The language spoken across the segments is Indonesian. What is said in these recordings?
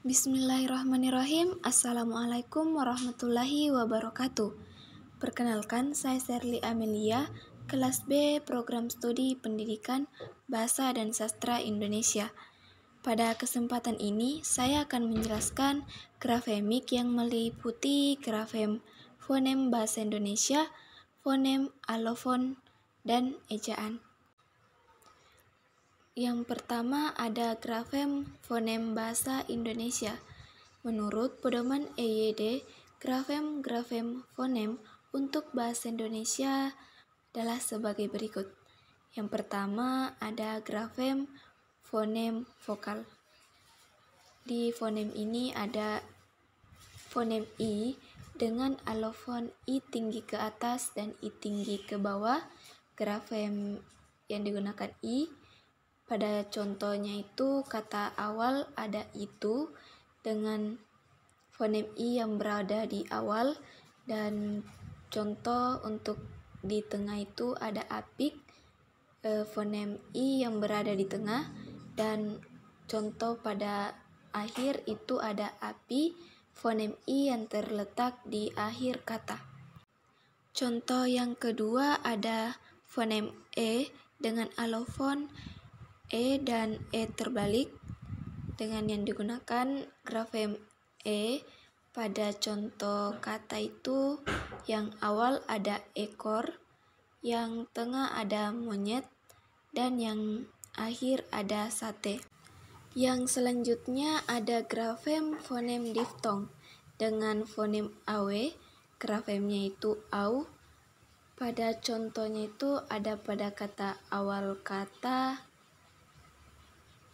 Bismillahirrahmanirrahim. Assalamualaikum warahmatullahi wabarakatuh. Perkenalkan, saya Sherly Amelia, kelas B Program Studi Pendidikan Bahasa dan Sastra Indonesia. Pada kesempatan ini, saya akan menjelaskan grafemik yang meliputi grafem fonem bahasa Indonesia, fonem alofon, dan ejaan. Yang pertama ada grafem fonem bahasa Indonesia. Menurut pedoman EYD, grafem fonem untuk bahasa Indonesia adalah sebagai berikut. Yang pertama ada grafem fonem vokal. Di fonem ini ada fonem I dengan alofon I tinggi ke atas dan I tinggi ke bawah. Grafem yang digunakan I. Pada contohnya itu kata awal ada itu dengan fonem I yang berada di awal, dan contoh untuk di tengah itu ada apik, fonem I yang berada di tengah, dan contoh pada akhir itu ada api, fonem I yang terletak di akhir kata. Contoh yang kedua ada fonem E dengan alofon E dan E terbalik, dengan yang digunakan grafem E. Pada contoh kata itu yang awal ada ekor, yang tengah ada monyet, dan yang akhir ada sate. Yang selanjutnya ada grafem fonem diftong dengan fonem awe, grafemnya itu au. Pada contohnya itu ada pada kata awal kata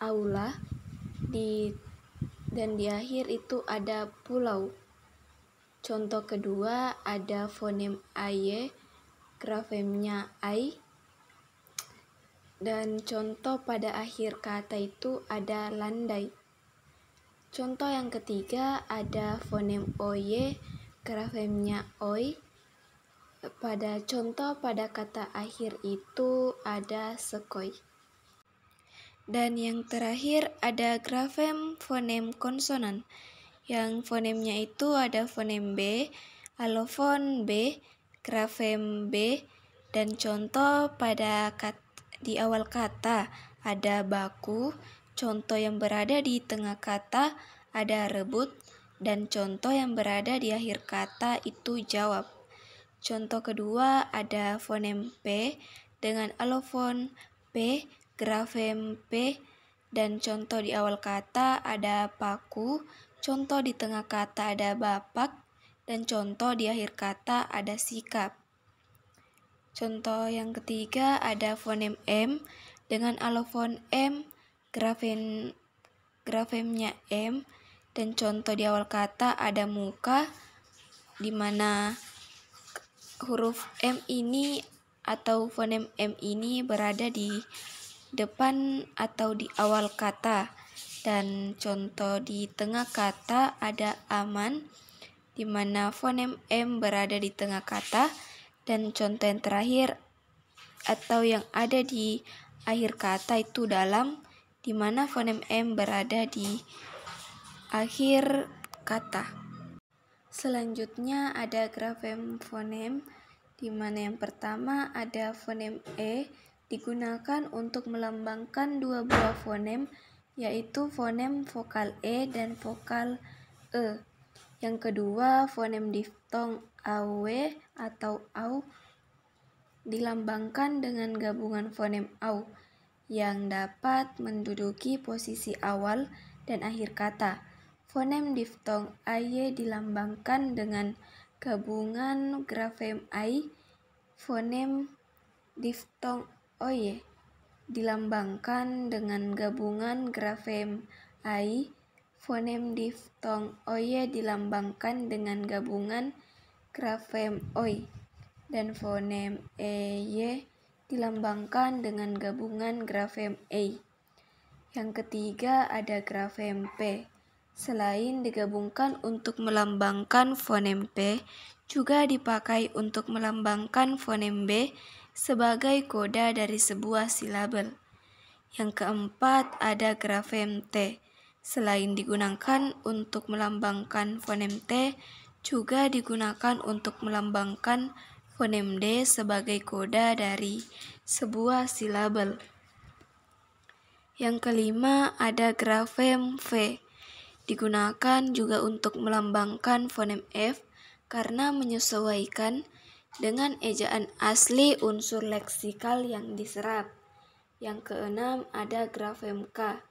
aula, dan di akhir itu ada pulau. Contoh kedua ada fonem aye, grafemnya ai, dan contoh pada akhir kata itu ada landai. Contoh yang ketiga ada fonem oye, grafemnya oi. Pada contoh pada kata akhir itu ada sekoi. Dan yang terakhir ada grafem fonem konsonan, yang fonemnya itu ada fonem B, alofon B, grafem B, dan contoh pada di awal kata ada baku, contoh yang berada di tengah kata ada rebut, dan contoh yang berada di akhir kata itu jawab. Contoh kedua ada fonem P dengan alofon P, grafem P, dan contoh di awal kata ada paku, contoh di tengah kata ada bapak, dan contoh di akhir kata ada sikap. Contoh yang ketiga ada fonem M dengan alofon M, grafemnya M, dan contoh di awal kata ada muka, di mana huruf M ini atau fonem M ini berada di depan atau di awal kata, dan contoh di tengah kata ada aman, di mana fonem M berada di tengah kata, dan contoh yang terakhir atau yang ada di akhir kata itu dalam, di mana fonem M berada di akhir kata. Selanjutnya ada grafem fonem, di mana yang pertama ada fonem E digunakan untuk melambangkan dua buah fonem, yaitu fonem vokal E dan vokal E. Yang kedua, fonem diftong awe atau au dilambangkan dengan gabungan fonem au yang dapat menduduki posisi awal dan akhir kata. Fonem diftong aye dilambangkan dengan gabungan grafem ai. Fonem diftong oye dilambangkan dengan gabungan grafem ai. Fonem diftong oye dilambangkan dengan gabungan grafem oi. Dan fonem eye dilambangkan dengan gabungan grafem ei. Yang ketiga ada grafem P. Selain digabungkan untuk melambangkan fonem P, juga dipakai untuk melambangkan fonem B sebagai koda dari sebuah silabel. Yang keempat ada grafem T. Selain digunakan untuk melambangkan fonem T, juga digunakan untuk melambangkan fonem D sebagai koda dari sebuah silabel. Yang kelima ada grafem V. Digunakan juga untuk melambangkan fonem F karena menyesuaikan dengan ejaan asli unsur leksikal yang diserap. Yang keenam ada grafem K.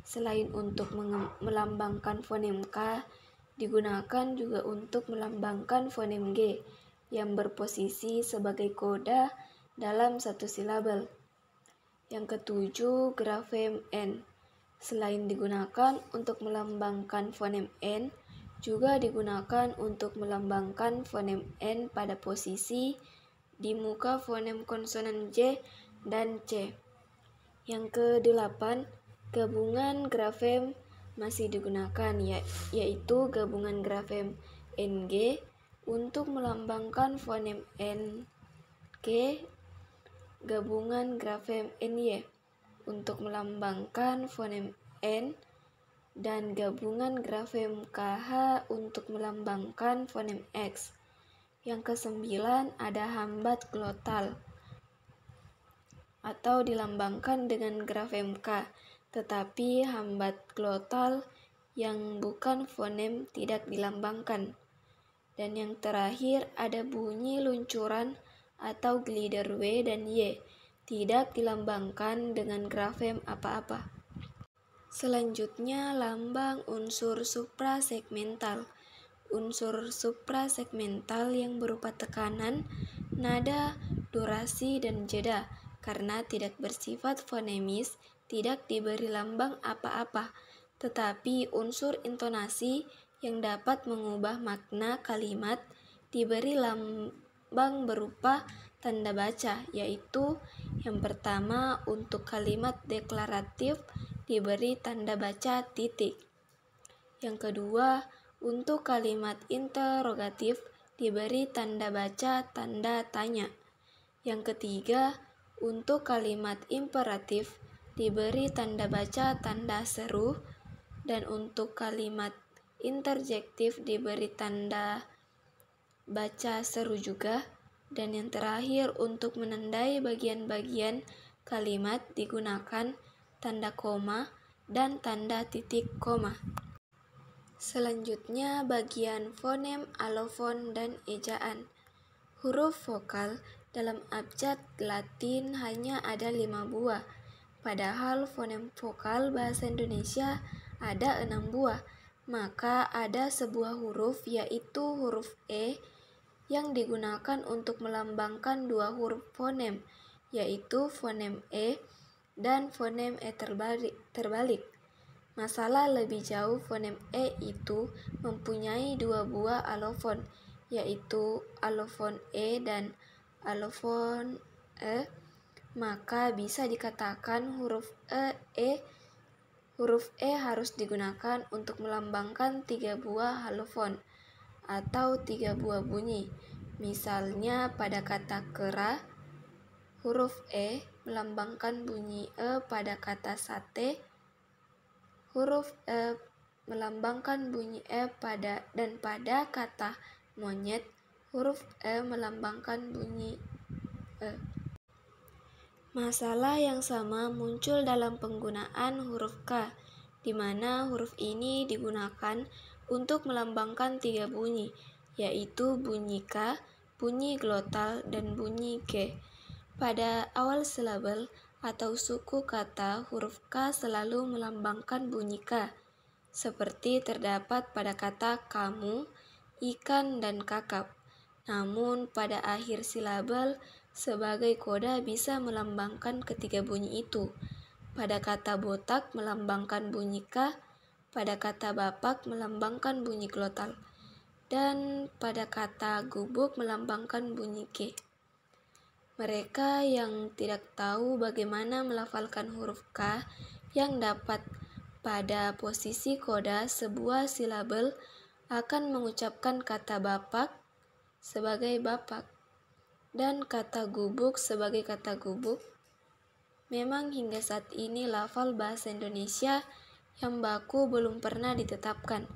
Selain untuk melambangkan fonem K, digunakan juga untuk melambangkan fonem G yang berposisi sebagai koda dalam satu silabel. Yang ketujuh, grafem N. Selain digunakan untuk melambangkan fonem N, juga digunakan untuk melambangkan fonem N pada posisi di muka fonem konsonan J dan C. Yang kedelapan, gabungan grafem masih digunakan, yaitu gabungan grafem NG untuk melambangkan fonem NG, gabungan grafem NY untuk melambangkan fonem N, dan gabungan grafem KH untuk melambangkan fonem X. Yang kesembilan ada hambat glotal atau dilambangkan dengan grafem K, tetapi hambat glotal yang bukan fonem tidak dilambangkan. Dan yang terakhir ada bunyi luncuran atau glider W dan Y, tidak dilambangkan dengan grafem apa-apa. Selanjutnya lambang unsur suprasegmental. Unsur suprasegmental yang berupa tekanan, nada, durasi, dan jeda. Karena tidak bersifat fonemis, tidak diberi lambang apa-apa, tetapi unsur intonasi yang dapat mengubah makna kalimat diberi lambang berupa tanda baca, yaitu yang pertama untuk kalimat deklaratif diberi tanda baca titik. Yang kedua, untuk kalimat interrogatif diberi tanda baca tanda tanya. Yang ketiga, untuk kalimat imperatif diberi tanda baca tanda seru, dan untuk kalimat interjektif diberi tanda baca seru juga. Dan yang terakhir, untuk menandai bagian-bagian kalimat digunakan tanda koma dan tanda titik koma. Selanjutnya bagian fonem, alofon, dan ejaan. Huruf vokal dalam abjad Latin hanya ada 5 buah, padahal fonem vokal bahasa Indonesia ada 6 buah. Maka ada sebuah huruf, yaitu huruf E, yang digunakan untuk melambangkan dua huruf fonem, yaitu fonem E dan fonem E terbalik. Masalah lebih jauh, fonem E itu mempunyai dua buah alofon, yaitu alofon E dan alofon E, maka bisa dikatakan huruf E harus digunakan untuk melambangkan 3 buah alofon atau 3 buah bunyi. Misalnya pada kata kera, huruf E melambangkan bunyi E. Pada kata sate, huruf E melambangkan bunyi E. Pada kata monyet, huruf E melambangkan bunyi E. Masalah yang sama muncul dalam penggunaan huruf K, di mana huruf ini digunakan untuk melambangkan 3 bunyi, yaitu bunyi K, bunyi glotal, dan bunyi G. Pada awal silabel atau suku kata, huruf K selalu melambangkan bunyi K, seperti terdapat pada kata kamu, ikan, dan kakap. Namun pada akhir silabel sebagai koda bisa melambangkan ketiga bunyi itu. Pada kata botak melambangkan bunyi K, pada kata bapak melambangkan bunyi glotal, dan pada kata gubuk melambangkan bunyi G. Mereka yang tidak tahu bagaimana melafalkan huruf K yang dapat pada posisi koda sebuah silabel akan mengucapkan kata bapak sebagai bapak dan kata gubuk sebagai kata gubuk. Memang hingga saat ini lafal bahasa Indonesia yang baku belum pernah ditetapkan.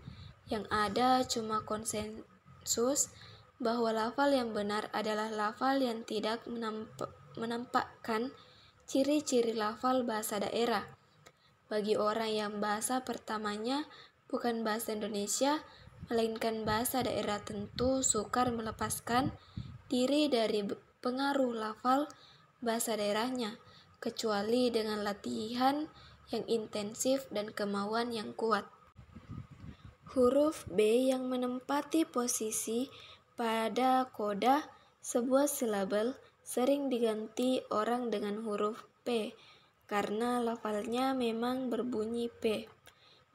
Yang ada cuma konsensus bahwa lafal yang benar adalah lafal yang tidak menampakkan ciri-ciri lafal bahasa daerah. Bagi orang yang bahasa pertamanya bukan bahasa Indonesia, melainkan bahasa daerah, tentu sukar melepaskan diri dari pengaruh lafal bahasa daerahnya, kecuali dengan latihan yang intensif dan kemauan yang kuat. Huruf B yang menempati posisi pada koda sebuah silabel sering diganti orang dengan huruf P karena lafalnya memang berbunyi P.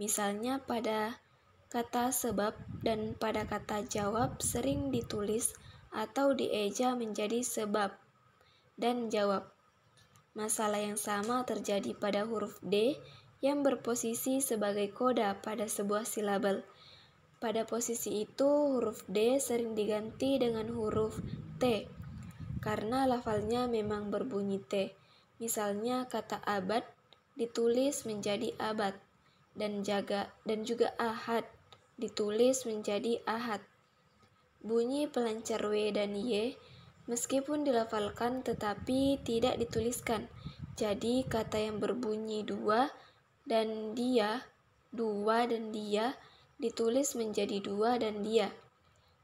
Misalnya pada kata sebab dan pada kata jawab sering ditulis atau dieja menjadi sebab dan jawab. Masalah yang sama terjadi pada huruf D yang berposisi sebagai koda pada sebuah silabel. Pada posisi itu, huruf D sering diganti dengan huruf T karena lafalnya memang berbunyi T. Misalnya kata abad ditulis menjadi abad dan juga ahad ditulis menjadi ahad. Bunyi pelancar W dan Y meskipun dilafalkan tetapi tidak dituliskan. Jadi kata yang berbunyi dua dan dia ditulis menjadi dua dan dia.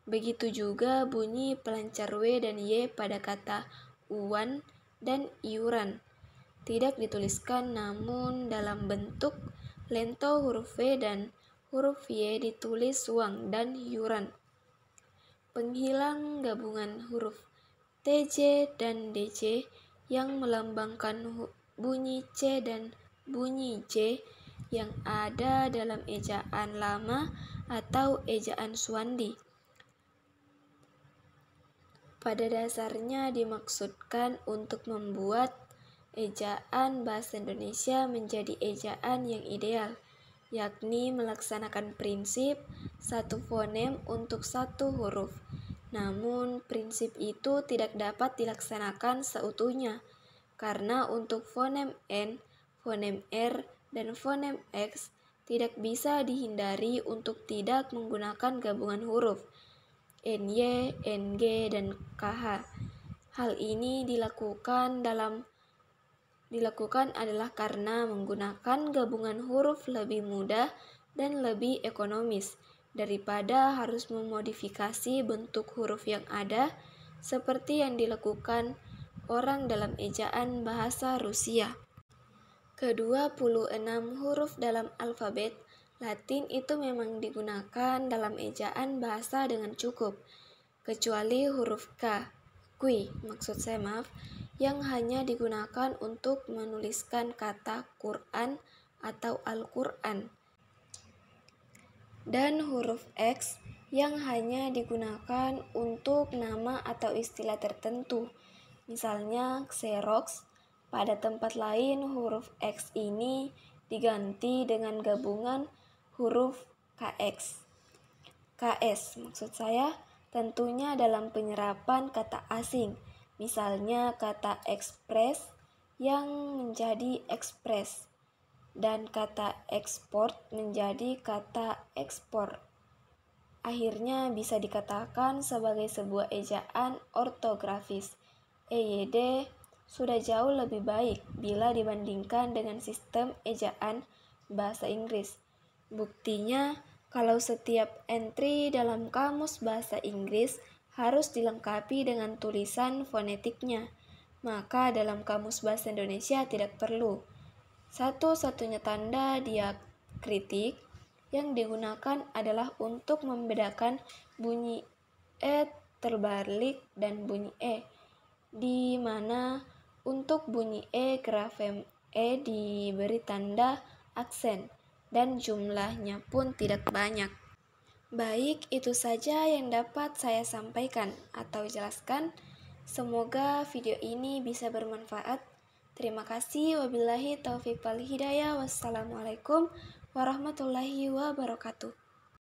Begitu juga bunyi pelancar W dan Y pada kata uan dan iuran. Tidak dituliskan namun dalam bentuk lento huruf V dan huruf Y ditulis uang dan yuran. Penghilang gabungan huruf TJ dan DJ yang melambangkan bunyi C dan bunyi J yang ada dalam ejaan lama atau ejaan Swandi. Pada dasarnya dimaksudkan untuk membuat ejaan bahasa Indonesia menjadi ejaan yang ideal, yakni melaksanakan prinsip satu fonem untuk satu huruf. Namun, prinsip itu tidak dapat dilaksanakan seutuhnya, karena untuk fonem N, fonem R, dan fonem X tidak bisa dihindari untuk tidak menggunakan gabungan huruf NY, NG, dan KH. Hal ini dilakukan adalah karena menggunakan gabungan huruf lebih mudah dan lebih ekonomis daripada harus memodifikasi bentuk huruf yang ada seperti yang dilakukan orang dalam ejaan bahasa Rusia. Ke-26 huruf dalam alfabet Latin itu memang digunakan dalam ejaan bahasa dengan cukup, kecuali huruf yang hanya digunakan untuk menuliskan kata Quran atau Al-Quran, dan huruf X yang hanya digunakan untuk nama atau istilah tertentu, misalnya Xerox. Pada tempat lain, huruf X ini diganti dengan gabungan huruf KS, tentunya dalam penyerapan kata asing, misalnya kata ekspres yang menjadi ekspres, dan kata ekspor menjadi kata ekspor. Akhirnya bisa dikatakan sebagai sebuah ejaan ortografis. EYD sudah jauh lebih baik bila dibandingkan dengan sistem ejaan bahasa Inggris. Buktinya, kalau setiap entry dalam kamus bahasa Inggris harus dilengkapi dengan tulisan fonetiknya, maka dalam kamus bahasa Indonesia tidak perlu. Satu-satunya tanda diakritik yang digunakan adalah untuk membedakan bunyi E terbalik dan bunyi E, di mana untuk bunyi E grafem E diberi tanda aksen dan jumlahnya pun tidak banyak. Baik, itu saja yang dapat saya sampaikan atau jelaskan. Semoga video ini bisa bermanfaat. Terima kasih. Wabillahi taufiq wal hidayah. Wassalamualaikum warahmatullahi wabarakatuh.